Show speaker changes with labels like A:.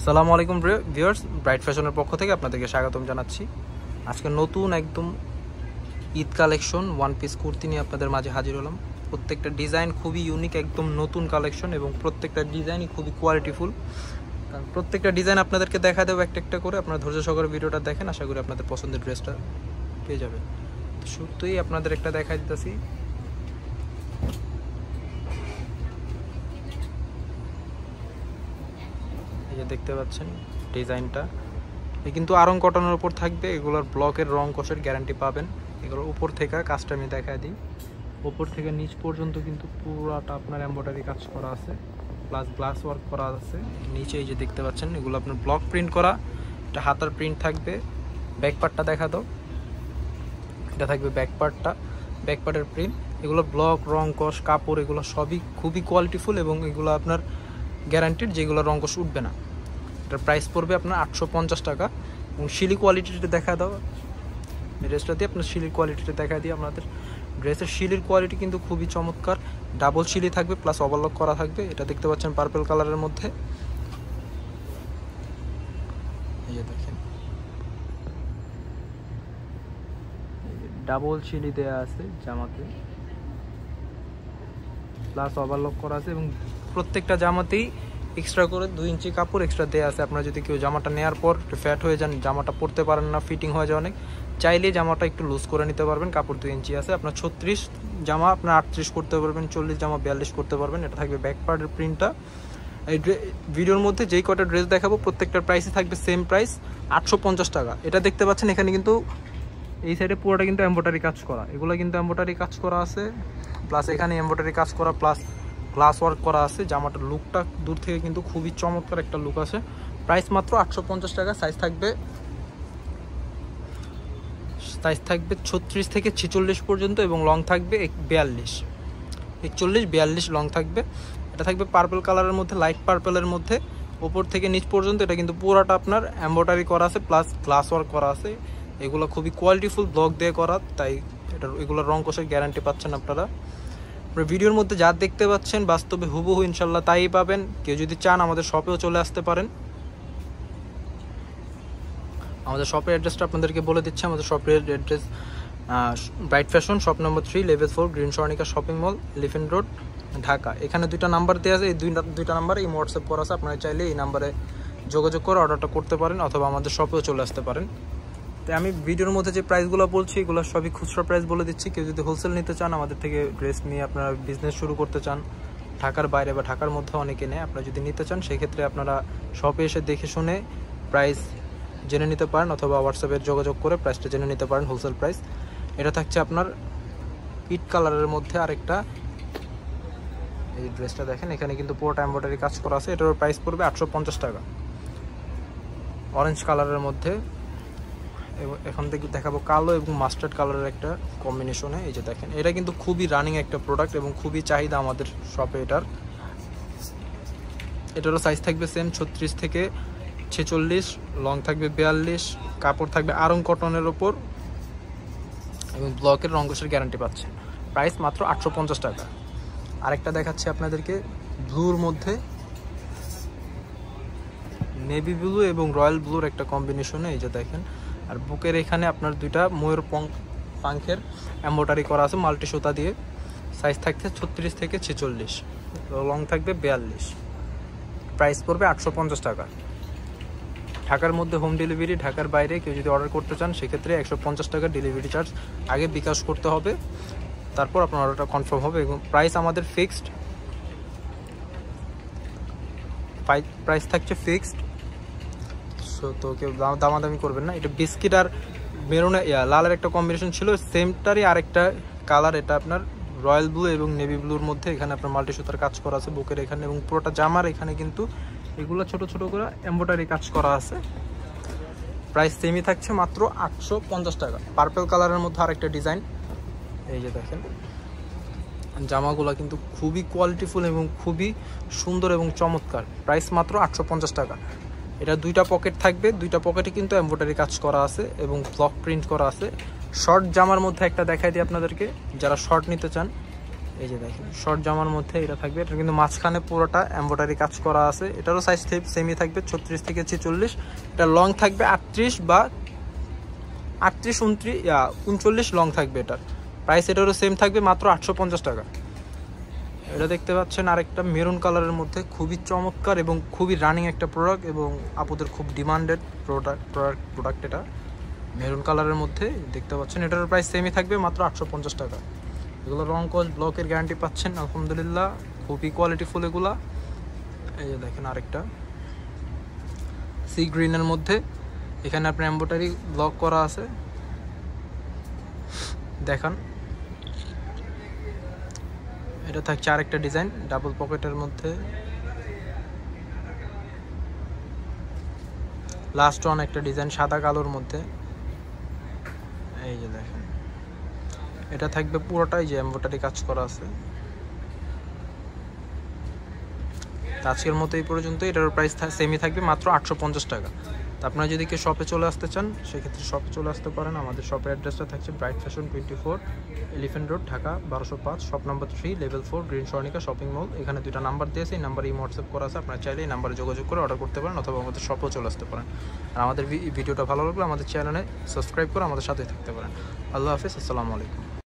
A: আসসালামু আলাইকুম viewers, bright ফ্যাশনের পক্ষ থেকে আপনাদেরকে স্বাগতম জানাচ্ছি। আজকে নতুন একদম Eid collection one piece kurti নিয়ে আপনাদের মাঝে হাজির হলাম। প্রত্যেকটা ডিজাইন খুবই ইউনিক, একদম নতুন কালেকশন এবং প্রত্যেকটা ডিজাইনই খুবই কোয়ালিটিফুল। কারণ প্রত্যেকটা ডিজাইন আপনাদেরকে দেখা দেবো একটা একটা করে। আপনারা ধৈর্য সহকারে ভিডিওটা দেখেন, আশা করি আপনাদের পছন্দের ড্রেসটা পেয়ে যাবেন। তো শুরুতেই আপনাদের একটা দেখা দিতেছি। এই যে দেখতে পাচ্ছেন ডিজাইনটা, কিন্তু আরং কটনের উপর থাকবে। এগুলোর ব্লকের রং কষের গ্যারান্টি পাবেন। এগুলোর উপর থেকে কাজটা আমি দেখা দিই। উপর থেকে নিচ পর্যন্ত কিন্তু পুরোটা আপনার এমব্রয়ডারি কাজ করা আছে, প্লাস গ্লাস ওয়ার্ক করা আছে নিচে। এই যে দেখতে পাচ্ছেন এগুলো আপনার ব্লক প্রিন্ট করা, এটা হাতার প্রিন্ট থাকবে। ব্যাক পার্টটা দেখা দাও, এটা থাকবে ব্যাক পার্টটা, ব্যাক পার্টের প্রিন্ট। এগুলো ব্লক রং কষ কাপড় এগুলো সবই খুবই কোয়ালিটিফুল এবং এগুলো আপনার গ্যারান্টিড, যেগুলো রং কষ উঠবে না। এটার প্রাইস পড়বে আপনার 850 টাকা। এবং শিলি কোয়ালিটিটা দেখা দাও, এই ড্রেসটা দিয়ে আপনার শিলির কোয়ালিটিটা দেখা দিই। আপনাদের ড্রেসের শিলির কোয়ালিটি কিন্তু খুবই চমৎকার, ডাবল শিলি থাকবে প্লাস ওভারলক করা থাকবে। এটা দেখতে পাচ্ছেন পার্পল কালারের মধ্যে। এই যে দেখেন ডাবল শিলি দেয়া আছে জামাতে, প্লাস ওভারলক করা আছে এবং প্রত্যেকটা জামাতেই এক্সট্রা করে 2 ইঞ্চি কাপড় এক্সট্রা দেওয়া আছে। আপনারা যদি কেউ জামাটা নেওয়ার পর ফ্যাট হয়ে যান, জামাটা পরতে পারেন না, ফিটিং হয়ে যায় অনেক, চাইলে জামাটা একটু লুজ করে নিতে পারবেন। কাপড় 2 ইঞ্চি আছে। আপনার 36 জামা আপনার 38 করতে পারবেন, 40 জামা 42 করতে পারবেন। এটা থাকবে ব্যাক পার্টের প্রিন্টটা। এই ভিডিওর মধ্যে যেই কটা ড্রেস দেখাবো প্রত্যেকটার প্রাইসই থাকবে সেম প্রাইস, 850 টাকা। এটা দেখতে পাচ্ছেন এখানে কিন্তু এই সাইডে পুরোটা কিন্তু এমব্রয়ডারি কাজ করা, এগুলো কিন্তু এমব্রয়ডারি কাজ করা আছে, প্লাস এখানে এমব্রয়ডারি কাজ করা প্লাস গ্লাস ওয়ার্ক করা আছে। জামাটার লুকটা দূর থেকে কিন্তু খুবই চমৎকার একটা লুক আছে। প্রাইস মাত্র 850 টাকা। সাইজ থাকবে 36 থেকে 46 পর্যন্ত এবং লং থাকবে 41-42 লং থাকবে। এটা থাকবে পার্পল কালারের মধ্যে, লাইট পার্পলের মধ্যে, ওপর থেকে নিচ পর্যন্ত। এটা কিন্তু পুরোটা আপনার এমব্রয়ডারি করা আছে প্লাস গ্লাস ওয়ার্ক করা আছে। এগুলো খুবই কোয়ালিটিফুল ব্লক দিয়ে করা, তাই এগুলোর রং কষের গ্যারান্টি পাচ্ছেন আপনারা। ভিডিওর মধ্যে যা দেখতে পাচ্ছেন বাস্তবে হুবহু ইনশাল্লাহ তাই পাবেন। কেউ যদি চান আমাদের শপেও চলে আসতে পারেন। আমাদের শপের অ্যাড্রেসটা আপনাদেরকে বলে দিচ্ছি। আমাদের শপের address bright fashion, shop number 3, level 4, green Swarnika shopping mall, elephant road, Dhaka. এখানে 2টা নাম্বার দেওয়া আছে, এই দুইটা নাম্বারে এই হোয়াটসঅ্যাপ করা আছে। আপনারা চাইলে এই নাম্বারে যোগাযোগ করে অর্ডারটা করতে পারেন অথবা আমাদের শপেও চলে আসতে পারেন। তো আমি ভিডিওর মধ্যে যে প্রাইসগুলো বলছি এগুলো সবই খুচরা প্রাইস বলে দিচ্ছি। কেউ যদি হোলসেল নিতে চান, আমাদের থেকে ড্রেস নিয়ে আপনারা বিজনেস শুরু করতে চান, ঢাকার বাইরে বা ঢাকার মধ্যে অনেকে নেয়, আপনারা যদি নিতে চান সেক্ষেত্রে আপনারা শপে এসে দেখে শুনে প্রাইস জেনে নিতে পারেন অথবা হোয়াটসঅ্যাপে যোগাযোগ করে প্রাইসটা জেনে নিতে পারেন, হোলসেল প্রাইস। এটা থাকছে আপনার পিট কালারের মধ্যে আরেকটা। এই ড্রেসটা দেখেন, এখানে কিন্তু পুরোটা এমব্রয়ডারি কাজ করা আছে। এটার প্রাইস পড়বে 850 টাকা। অরেঞ্জ কালারের মধ্যে, এখন থেকে দেখাবো কালো এবং মাস্টার্ড কালারের একটা কম্বিনেশনে। এই যে দেখেন, এটা কিন্তু খুবই রানিং একটা প্রোডাক্ট এবং খুবই চাহিদা আমাদের শপে এটারও সাইজ থাকবে সেম 36 থেকে 46, লং থাকবে 42, কাপড় থাকবে আরং কটনের ওপর এবং ব্লকের রং কষের গ্যারান্টি পাচ্ছে। প্রাইস মাত্র 850 টাকা। আরেকটা দেখাচ্ছি আপনাদেরকে ব্লুর মধ্যে, নেভি ব্লু এবং রয়্যাল ব্লুর একটা কম্বিনেশনে। এই যে দেখেন, আর বুকের এখানে আপনার 2টা ময়ূর পাঙ্খের এমব্রয়ডারি করা আছে মাল্টি সুতা দিয়ে। সাইজ থাকছে 36 থেকে 46, লং থাকবে 42। প্রাইস পড়বে 850 টাকা। ঢাকার মধ্যে হোম ডেলিভারি, ঢাকার বাইরে কেউ যদি অর্ডার করতে চান সেক্ষেত্রে 150 টাকা ডেলিভারি চার্জ আগে বিকাশ করতে হবে, তারপর আপনার অর্ডারটা কনফার্ম হবে। এবং প্রাইস আমাদের ফিক্সড, প্রাইস থাকছে ফিক্সড। তো কেউ দামাদামি করবেন না। এটা বিস্কিট আর মেরুন লালের একটা কম্বিনেশন ছিল, সেমটারই আরেকটা কালার। এটা আপনার রয়্যাল ব্লু এবং নেভি ব্লুর মধ্যে। এখানে আপনার মাল্টি সুতার কাজ করা আছে বুকের এখানে এবং পুরোটা জামার এখানে কিন্তু এগুলো ছোট ছোট করে এমব্রয়ডারি কাজ করা আছে। প্রাইস সেমই থাকছে মাত্র 850 টাকা। পার্পল কালারের মধ্যে আরেকটা ডিজাইন। এই যে দেখেন, জামাগুলো কিন্তু খুবই কোয়ালিটিফুল এবং খুবই সুন্দর এবং চমৎকার। প্রাইস মাত্র 850 টাকা। এটা 2টা পকেট থাকবে, 2টা পকেটে কিন্তু এমব্রয়ডারি কাজ করা আছে এবং ব্লক প্রিন্ট করা আছে। শর্ট জামার মধ্যে একটা দেখাই দিই আপনাদেরকে, যারা শর্ট নিতে চান এই যে দেখেন শর্ট জামার মধ্যে এটা থাকবে। এটা কিন্তু মাঝখানে পুরোটা এমব্রয়ডারি কাজ করা আছে। এটারও সাইজ সেমই থাকবে 36 থেকে 46। এটা লং থাকবে 38 বা 38 39 লং থাকবে। এটার প্রাইস এটারও সেম থাকবে মাত্র 850 টাকা। এটা দেখতে পাচ্ছেন আরেকটা মেরুন কালারের মধ্যে খুবই চমৎকার এবং খুবই রানিং একটা প্রোডাক্ট এবং আপুদের খুব ডিমান্ডেড প্রোডাক্ট এটা মেরুন কালারের মধ্যে দেখতে পাচ্ছেন। এটার প্রাইস সেমই থাকবে মাত্র 850 টাকা। এগুলো রং কস ব্লকের গ্যারান্টি পাচ্ছেন আলহামদুলিল্লাহ, খুবই কোয়ালিটিফুল এগুলা। এই যে দেখেন আরেকটা সি গ্রিনের মধ্যে, এখানে আপনার এমব্রয়ডারি ব্লক করা আছে। দেখান এটা থাকছে আরেকটা ডিজাইন ডাবল পকেটের মধ্যে। লাস্ট ওয়ান একটা ডিজাইন সাদা কালোর মধ্যে। এই যে দেখেন এটা থাকবে পুরোটাই যে এমব্রয়ডারি কাজ করা আছে। আজকের মতো এই পর্যন্ত। এটার প্রাইস সেমই থাকবে মাত্র 850 টাকা। তো আপনারা যদি কেউ শপে চলে আসতে চান সেক্ষেত্রে শপে চলে আসতে পারেন। আমাদের শপের অ্যাড্রেসটা থাকছে bright fashion 24 elephant road Dhaka 1205, shop number 3 level 4 green Swarnika shopping mall. এখানে দুইটা নাম্বার দিয়েছে, এই নাম্বারে হোয়াটসঅ্যাপ করা আছে। আপনারা চাইলে এই নাম্বারে যোগাযোগ করে অর্ডার করতে পারেন অথবা আমাদের শপেও চলে আসতে পারেন। আর আমাদের ভিডিওটা ভালো লাগলে আমাদের চ্যানেলে সাবস্ক্রাইব করে আমাদের সাথেই থাকতে পারেন। আল্লাহ হাফিজ, আসসালামু আলাইকুম।